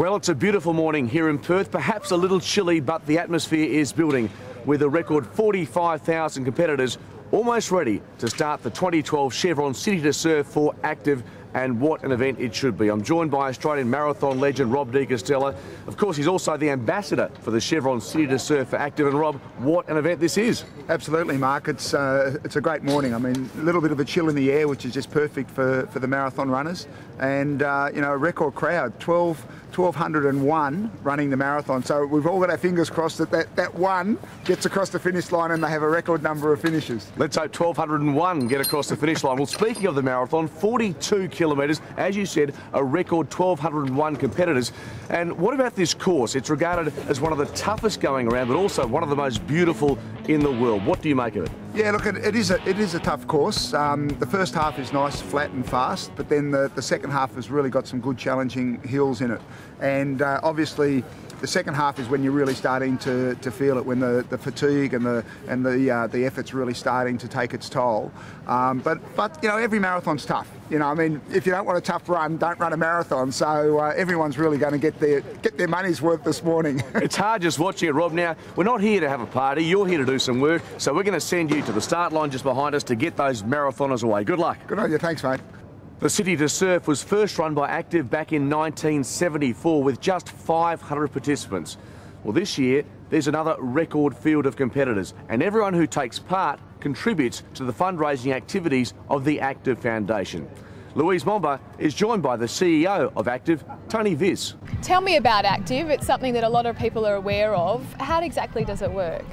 Well, it's a beautiful morning here in Perth, perhaps a little chilly, but the atmosphere is building with a record 45,000 competitors almost ready to start the 2012 Chevron City to Surf for ACTIV, and what an event it should be. I'm joined by Australian marathon legend Rob de Castella. Of course, he's also the ambassador for the Chevron City to Surf for ACTIV. And Rob, what an event this is. Absolutely, Mark. It's a great morning. I mean, a little bit of a chill in the air, which is just perfect for the marathon runners. And, you know, a record crowd, 1,201 running the marathon. So we've all got our fingers crossed that one gets across the finish line and they have a record number of finishes. Let's hope 1,201 get across the finish line. Well, speaking of the marathon, 42 kilometres, as you said, a record 1,201 competitors. And what about this course? It's regarded as one of the toughest going around, but also one of the most beautiful in the world. What do you make of it? Yeah, look, it is a tough course. The first half is nice, flat and fast, but then the second half has really got some good challenging hills in it. And obviously, the second half is when you're really starting to feel it, when the fatigue and the effort's really starting to take its toll. But you know, every marathon's tough. You know, I mean, if you don't want a tough run, don't run a marathon. So everyone's really going to get their money's worth this morning. It's hard just watching it, Rob. Now, we're not here to have a party. You're here to do some work. So we're going to send you to the start line just behind us to get those marathoners away. Good luck. Good on you. Thanks, mate. The City to Surf was first run by ACTIV back in 1974 with just 500 participants. Well, this year, there's another record field of competitors, and everyone who takes part contributes to the fundraising activities of the ACTIV Foundation. Louise Momba is joined by the CEO of ACTIV, Tony Viz. Tell me about ACTIV. It's something that a lot of people are aware of. How exactly does it work?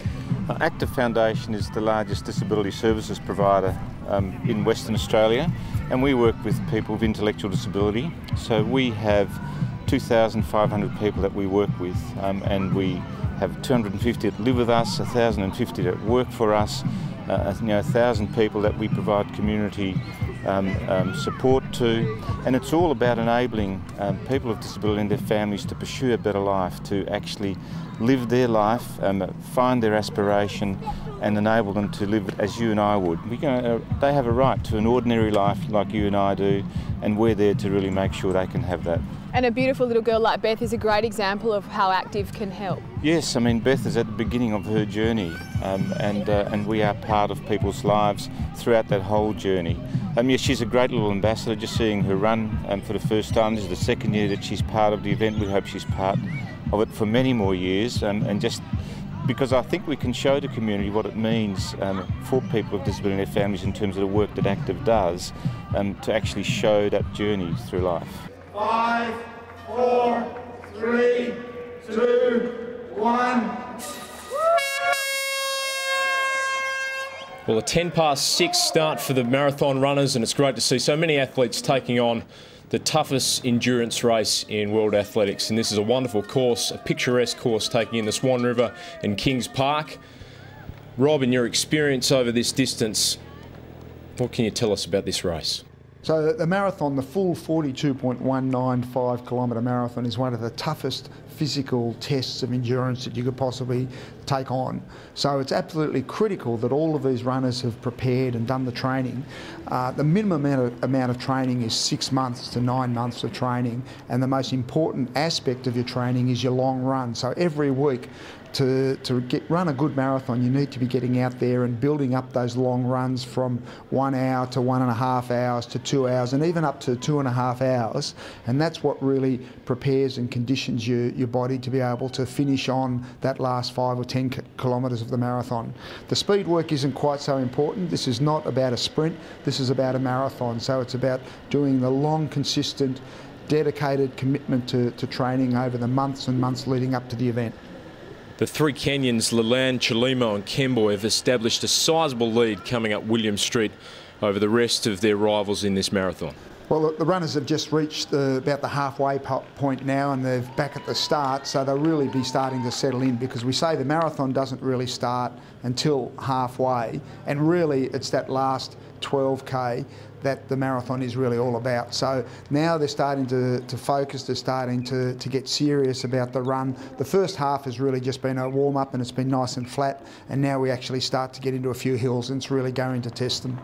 ACTIV Foundation is the largest disability services provider in Western Australia, and we work with people with intellectual disability. So we have 2,500 people that we work with, and we have 250 that live with us, 1,050 that work for us, 1,000 people that we provide community support to, and it's all about enabling people with disability and their families to pursue a better life, to actually live their life, find their aspiration and enable them to live as you and I would. They have a right to an ordinary life like you and I do, and we're there to really make sure they can have that. And a beautiful little girl like Beth is a great example of how ACTIV can help. Yes, I mean, Beth is at the beginning of her journey, and we are part of people's lives throughout that whole journey. Yes, she's a great little ambassador. Just seeing her run for the first time. This is the second year that she's part of the event. We hope she's part of it for many more years, and just because I think we can show the community what it means for people with disability and their families in terms of the work that ACTIV does, to actually show that journey through life. 5, 4, 3, 2, 1. Well, a 6:10 start for the marathon runners, and it's great to see so many athletes taking on the toughest endurance race in world athletics. And this is a wonderful course, a picturesque course taking in the Swan River and Kings Park. Rob, in your experience over this distance, what can you tell us about this race? So the marathon, the full 42.195 kilometre marathon, is one of the toughest physical tests of endurance that you could possibly take on. So it's absolutely critical that all of these runners have prepared and done the training. The minimum amount of training is 6 months to 9 months of training, and the most important aspect of your training is your long run. So every week, to run a good marathon, you need to be getting out there and building up those long runs from 1 hour to 1.5 hours to 2 hours, and even up to 2.5 hours. And that's what really prepares and conditions your body to be able to finish on that last 5 or 10 kilometres of the marathon. The speed work isn't quite so important. This is not about a sprint, this is about a marathon. So it's about doing the long, consistent, dedicated commitment to training over the months and months leading up to the event. The three Kenyans, Leland, Chalimo and Kemboy, have established a sizable lead coming up William Street over the rest of their rivals in this marathon. Well, the runners have just reached about the halfway point now, and they're back at the start, so they'll really be starting to settle in, because we say the marathon doesn't really start until halfway, and really it's that last 12k that the marathon is really all about. So now they're starting to focus, they're starting to get serious about the run. The first half has really just been a warm-up, and it's been nice and flat, and now we actually start to get into a few hills, and it's really going to test them.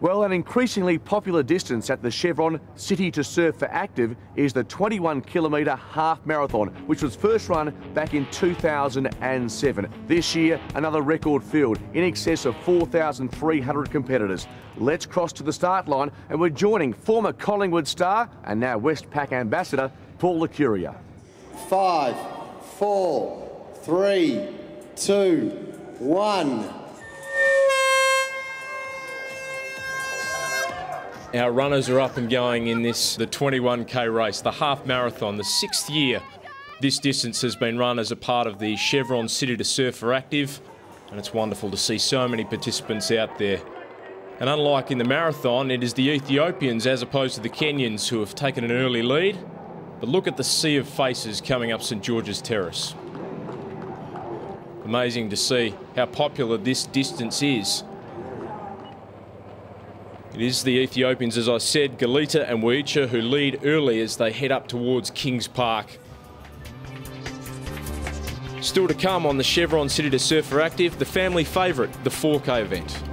Well, an increasingly popular distance at the Chevron City to Surf for Active is the 21-kilometre half marathon, which was first run back in 2007. This year, another record field, in excess of 4,300 competitors. Let's cross to the start line, and we're joining former Collingwood star and now Westpac ambassador, Paul Licuria. 5, 4, 3, 2, 1. Our runners are up and going in this, the 21k race, the half marathon, the 6th year this distance has been run as a part of the Chevron City to Surf for Active, and it's wonderful to see so many participants out there. And unlike in the marathon, it is the Ethiopians as opposed to the Kenyans who have taken an early lead. But look at the sea of faces coming up St George's Terrace. Amazing to see how popular this distance is. It is the Ethiopians, as I said, Galita and Weicha, who lead early as they head up towards Kings Park. Still to come on the Chevron City to Surf for Active, the family favourite, the 4K event.